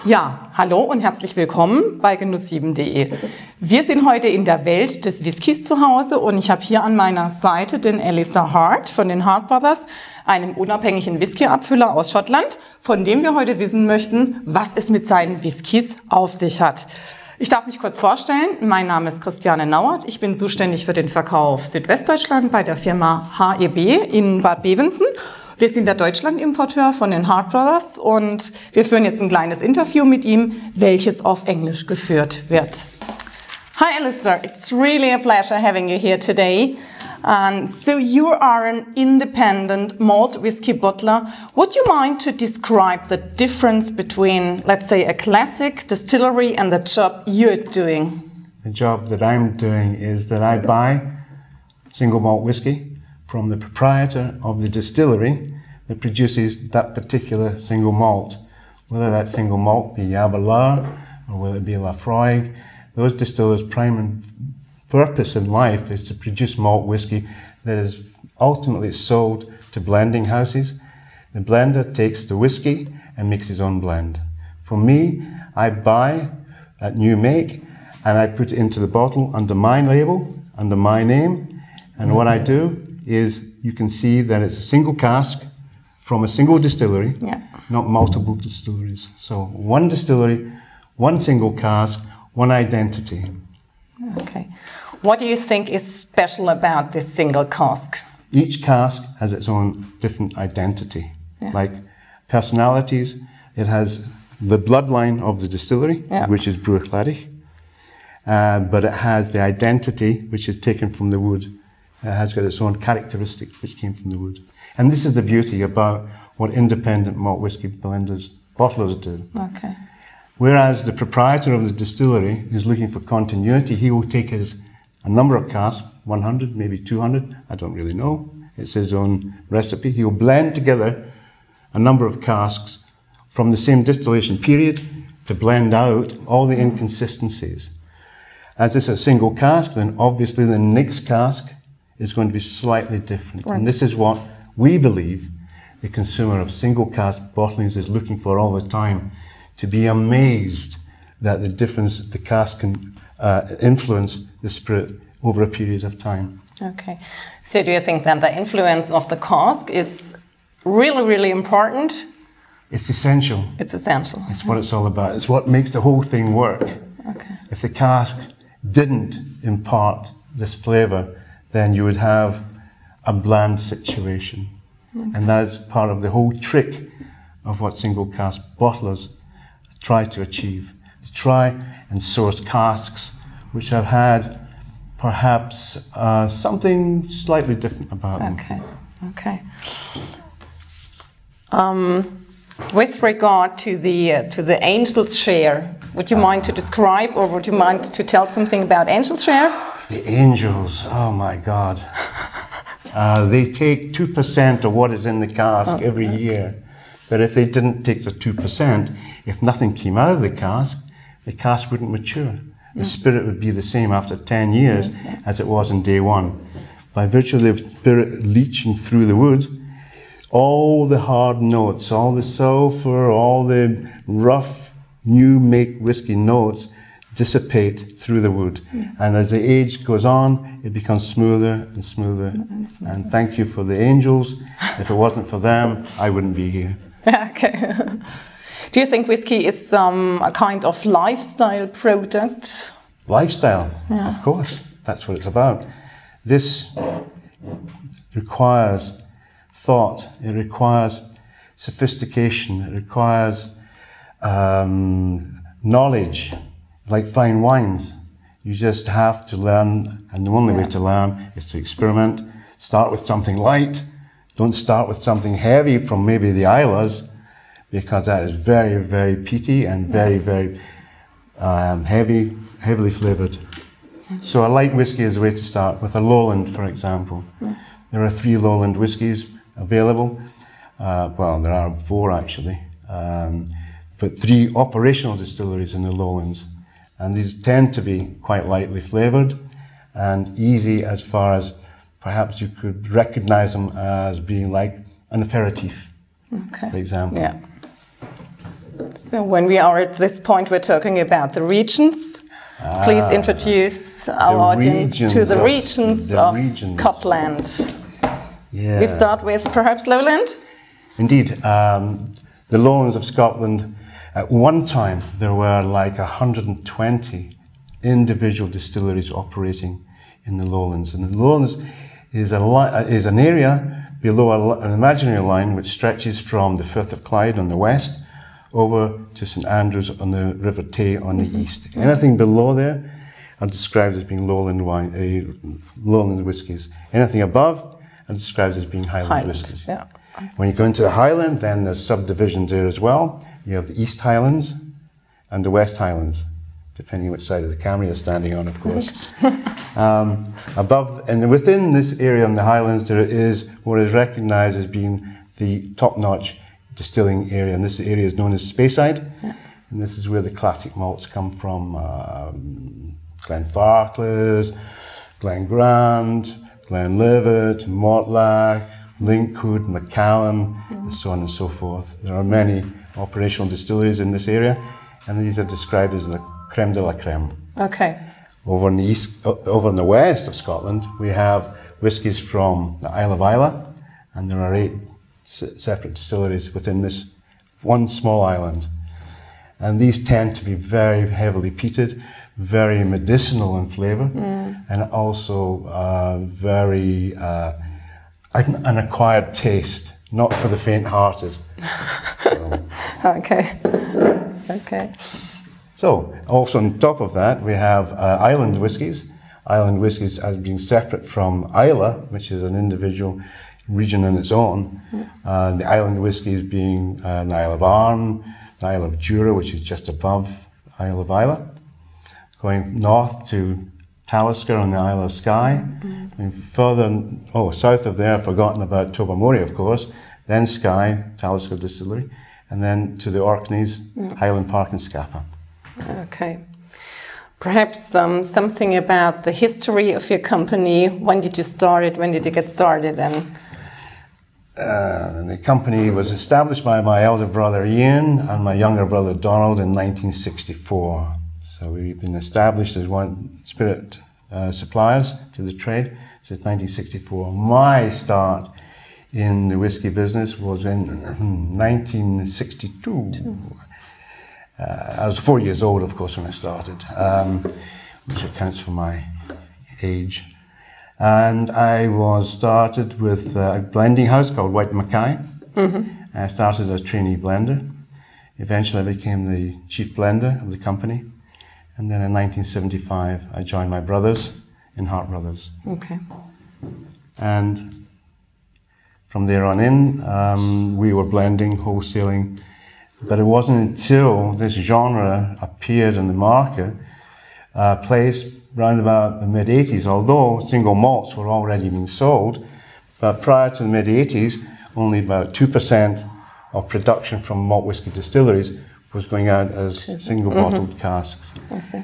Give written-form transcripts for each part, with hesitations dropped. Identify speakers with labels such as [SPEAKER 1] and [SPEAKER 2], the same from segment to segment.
[SPEAKER 1] Ja, hallo und herzlich willkommen bei genuss7.de. Wir sind heute in der Welt des Whiskys zu Hause und ich habe hier an meiner Seite den Alistair Hart von den Hart Brothers, einem unabhängigen Whisky-Abfüller aus Schottland, von dem wir heute wissen möchten, was es mit seinen Whiskys auf sich hat. Ich darf mich kurz vorstellen. Mein Name ist Christiane Nauert. Ich bin zuständig für den Verkauf Südwestdeutschland bei der Firma HEB in Bad Bevensen. Wir sind der Deutschland-Importeur von den Hart Brothers und wir führen jetzt ein kleines Interview mit ihm, welches auf Englisch geführt wird. Hi Alistair, it's really a pleasure having you here today. So you are an independent malt whiskey bottler. Would you mind to describe the difference between, let's say, a classic distillery and the job you're doing?
[SPEAKER 2] The job that I'm doing is that I buy single malt whiskey from the proprietor of the distillery that produces that particular single malt. Whether that single malt be Aberlour or whether it be Laphroaig, those distillers' prime purpose in life is to produce malt whiskey that is ultimately sold to blending houses. The blender takes the whiskey and makes his own blend. For me, I buy that new make and I put it into the bottle under my label, under my name, and what I do is you can see that it's a single cask from a single distillery, not multiple distilleries. So one distillery, one single cask, one identity.
[SPEAKER 1] Okay. What do you think is special about this single cask?
[SPEAKER 2] Each cask has its own different identity. Like personalities, it has the bloodline of the distillery, which is Bruichladdich, but it has the identity, which is taken from the wood. It has got its own characteristics which came from the wood. And this is the beauty about what independent malt whiskey blenders, bottlers do.
[SPEAKER 1] Okay.
[SPEAKER 2] Whereas the proprietor of the distillery is looking for continuity, he will take a number of casks, 100, maybe 200, I don't really know. It's his own recipe. He'll blend together a number of casks from the same distillation period to blend out all the inconsistencies. As it's a single cask, then obviously the next cask is going to be slightly different. Right. And this is what we believe the consumer of single cask bottlings is looking for all the time, to be amazed that the difference the cask can influence the spirit over a period of time.
[SPEAKER 1] Okay. So do you think that the influence of the cask is really, really important?
[SPEAKER 2] It's essential.
[SPEAKER 1] It's essential.
[SPEAKER 2] It's what it's all about. It's what makes the whole thing work.
[SPEAKER 1] Okay.
[SPEAKER 2] If the cask didn't impart this flavour, then you would have a bland situation. Okay. And that is part of the whole trick of what single cask bottlers try to achieve. To try and source casks which have had perhaps something slightly different about them.
[SPEAKER 1] Okay. With regard to the angel's share, would you mind to describe, or would you mind to tell something about angel's share?
[SPEAKER 2] The angels, oh my God. They take 2% of what is in the cask every year. But if they didn't take the 2%, if nothing came out of the cask wouldn't mature. The spirit would be the same after 10 years as it was in day one. By virtue of the spirit leaching through the wood, all the hard notes, all the sulphur, all the rough new make whiskey notes dissipate through the wood. And as the age goes on, it becomes smoother and smoother. And thank you for the angels. If it wasn't for them, I wouldn't be here.
[SPEAKER 1] Okay. Do you think whiskey is a kind of lifestyle product?
[SPEAKER 2] Lifestyle, of course. That's what it's about. This requires thought. It requires sophistication. It requires knowledge. Like fine wines, you just have to learn, and the only way to learn is to experiment. Start with something light. Don't start with something heavy from maybe the Islas, because that is very, very peaty and very, very heavily flavoured. So a light whiskey is the way to start, with a lowland, for example. There are 3 lowland whiskies available. Well, there are 4 actually, but 3 operational distilleries in the lowlands. And these tend to be quite lightly flavoured and easy as far as perhaps you could recognise them as being like an aperitif, for example.
[SPEAKER 1] So when we are at this point, we're talking about the regions. Please introduce our audience to the regions of Scotland.
[SPEAKER 2] Yeah.
[SPEAKER 1] We start with perhaps Lowland?
[SPEAKER 2] Indeed. The lowlands of Scotland, at one time there were like 120 individual distilleries operating in the lowlands. And the lowlands is an area below an imaginary line which stretches from the Firth of Clyde on the west over to St Andrews on the River Tay on the east. Anything below there are described as being lowland whiskies. Anything above are described as being Highland whiskies.
[SPEAKER 1] Yeah.
[SPEAKER 2] When you go into the Highland, then there's subdivisions there as well. You have the East Highlands and the West Highlands, depending which side of the camera you're standing on, of course. Above and within this area in the Highlands, there is what is recognised as being the top-notch distilling area, and this area is known as Speyside, and this is where the classic malts come from: Glenfarclas, Glengrand, Glenlivet, Mortlach, Linkwood, Macallan, and so on and so forth. There are many operational distilleries in this area, and these are described as the creme de la creme.
[SPEAKER 1] Okay.
[SPEAKER 2] Over in the east, over in the west of Scotland, we have whiskies from the Isle of Islay, and there are 8 separate distilleries within this one small island. And these tend to be very heavily peated, very medicinal in flavour, and also very an acquired taste, not for the faint-hearted. So.
[SPEAKER 1] Okay. Okay.
[SPEAKER 2] So, also on top of that, we have island whiskies. Island whiskies as being separate from Islay, which is an individual region in its own. The island whiskies being the Isle of Arran, the Isle of Jura, which is just above Isle of Islay. Going north to Talisker on the Isle of Skye. And further, south of there, I've forgotten about Tobermory, of course. Then Skye, Talisker Distillery. And then to the Orkneys, Highland Park and Scapa.
[SPEAKER 1] Okay. Perhaps something about the history of your company. When did you start it? When did you get started? And
[SPEAKER 2] the company was established by my elder brother Ian and my younger brother Donald in 1964. So we've been established as one spirit suppliers to the trade since 1964. My start in the whiskey business was in 1962. I was 4 years old, of course, when I started, which accounts for my age. And I started with a blending house called White Mackay. I started as a trainee blender. Eventually, I became the chief blender of the company. And then in 1975, I joined my brothers in Hart Brothers.
[SPEAKER 1] Okay.
[SPEAKER 2] And from there on in, we were blending, wholesaling. But it wasn't until this genre appeared in the market, placed round about the mid-80s, although single malts were already being sold, but prior to the mid-80s, only about 2% of production from malt whisky distilleries was going out as single bottled casks.
[SPEAKER 1] I see.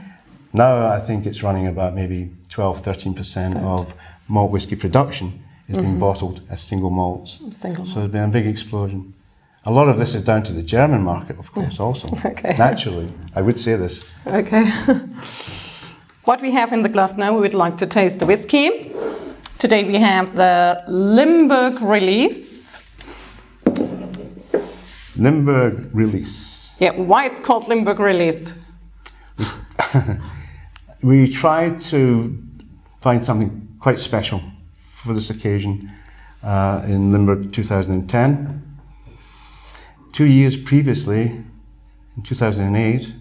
[SPEAKER 2] Now I think it's running about maybe 12-13% of malt whisky production is being bottled as single malts. So there's been a big explosion. A lot of this is down to the German market, of course, also.
[SPEAKER 1] Okay.
[SPEAKER 2] Naturally, I would say this.
[SPEAKER 1] Okay. What we have in the glass now, we would like to taste the whiskey. Today we have the Limburg Release.
[SPEAKER 2] Limburg Release.
[SPEAKER 1] Yeah, why it's called Limburg Release?
[SPEAKER 2] We tried to find something quite special for this occasion in Limburg 2010. 2 years previously, in 2008,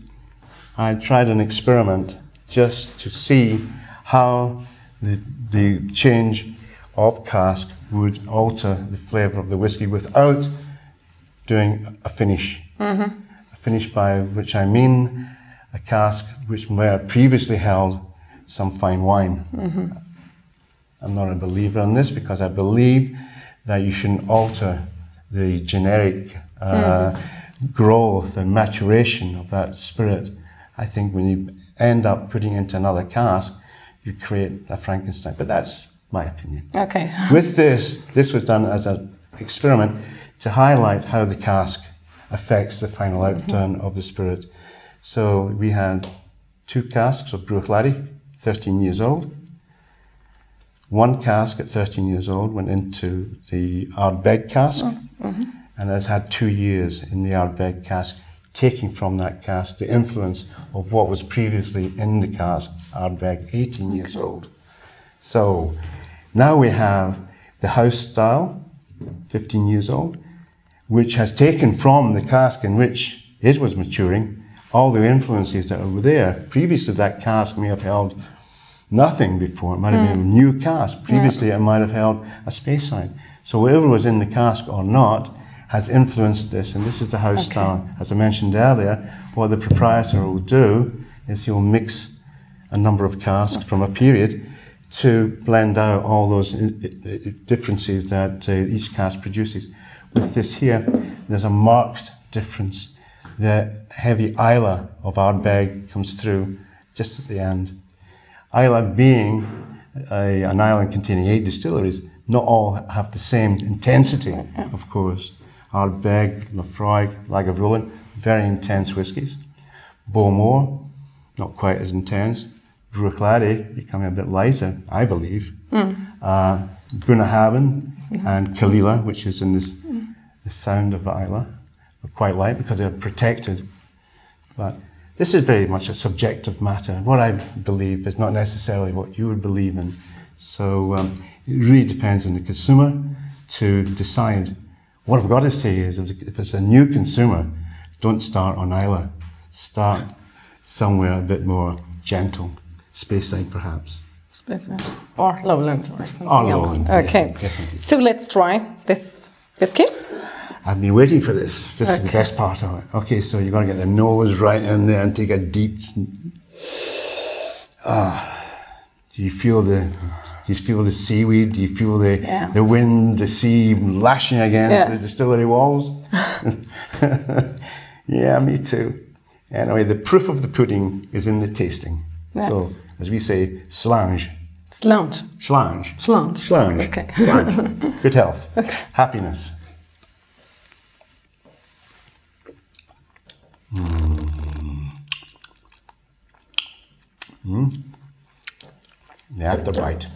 [SPEAKER 2] I tried an experiment just to see how the change of cask would alter the flavour of the whiskey without doing a finish. A finish by which I mean a cask which may have previously held some fine wine. I'm not a believer in this because I believe that you shouldn't alter the generic growth and maturation of that spirit. I think when you end up putting it into another cask, you create a Frankenstein. But that's my opinion.
[SPEAKER 1] Okay.
[SPEAKER 2] With this was done as an experiment to highlight how the cask affects the final outturn of the spirit. So we had 2 casks of Bruichladdich, 13 years old. 1 cask at 13 years old went into the Ardbeg cask, and has had 2 years in the Ardbeg cask, taking from that cask the influence of what was previously in the cask, Ardbeg, 18 years old. So now we have the house style, 15 years old, which has taken from the cask in which it was maturing all the influences that were there. Previously, that cask may have held nothing before. It might have been a new cask. Previously, it might have held a Speyside. So whatever was in the cask or not has influenced this, and this is the house style. As I mentioned earlier, what the proprietor will do is he'll mix a number of casks from a period to blend out all those differences that each cask produces. With this here, there's a marked difference. The heavy Islay of Ardbeg comes through just at the end. Islay being an island containing 8 distilleries, not all have the same intensity, of course. Ardbeg, Laphroaig, Lagavulin, very intense whiskies. Bowmore, not quite as intense. Bruichladdich, becoming a bit lighter, I believe. Bunnahabhain and Kalila, which is in the sound of Islay, are quite light because they're protected. But this is very much a subjective matter. What I believe is not necessarily what you would believe in. So it really depends on the consumer to decide. What I've got to say is, if it's a new consumer, don't start on Islay. Start somewhere a bit more gentle, Speyside perhaps.
[SPEAKER 1] Speyside or Lowland or something else. Lowland, okay,
[SPEAKER 2] yes,
[SPEAKER 1] so let's try this whiskey.
[SPEAKER 2] I've been waiting for this. This is the best part of it. Okay, so you're going to get the nose right in there and take a deep. Do you feel the seaweed? Do you feel the wind, the sea lashing against the distillery walls? Yeah, me too. Anyway, the proof of the pudding is in the tasting. Yeah. So, as we say, slange.
[SPEAKER 1] Slange.
[SPEAKER 2] Slange.
[SPEAKER 1] Slange.
[SPEAKER 2] Slange.
[SPEAKER 1] Okay.
[SPEAKER 2] Slange. Good health. Okay. Happiness. The afterbite.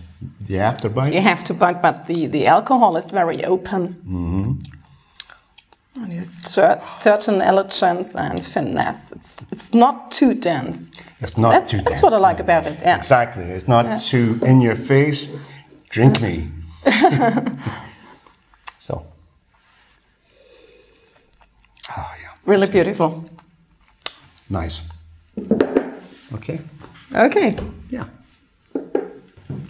[SPEAKER 2] The afterbite.
[SPEAKER 1] You have to bite, but the alcohol is very open. And there's certain elegance and finesse. It's not too dense.
[SPEAKER 2] It's not too dense.
[SPEAKER 1] That's what I like about it. Yeah.
[SPEAKER 2] Exactly. It's not too in your face. Drink me. So. Oh, yeah.
[SPEAKER 1] Really beautiful.
[SPEAKER 2] Nice. Okay.
[SPEAKER 1] Okay.
[SPEAKER 2] Yeah.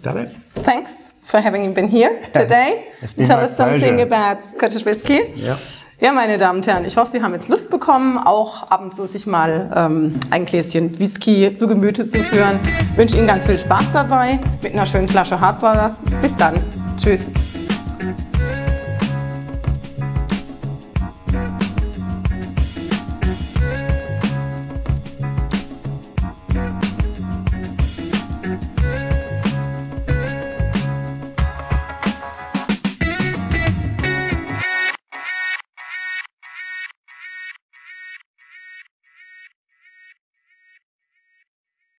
[SPEAKER 2] That it?
[SPEAKER 1] Thanks for having been here today. Tell us something about Scottish Whisky.
[SPEAKER 2] Ja.
[SPEAKER 1] Ja, meine Damen und Herren, ich hoffe, Sie haben jetzt Lust bekommen, auch ab und zu sich mal ein Gläschen Whisky zu Gemüte zu führen. Ich wünsche Ihnen ganz viel Spaß dabei mit einer schönen Flasche Hart Brothers. Bis dann. Tschüss.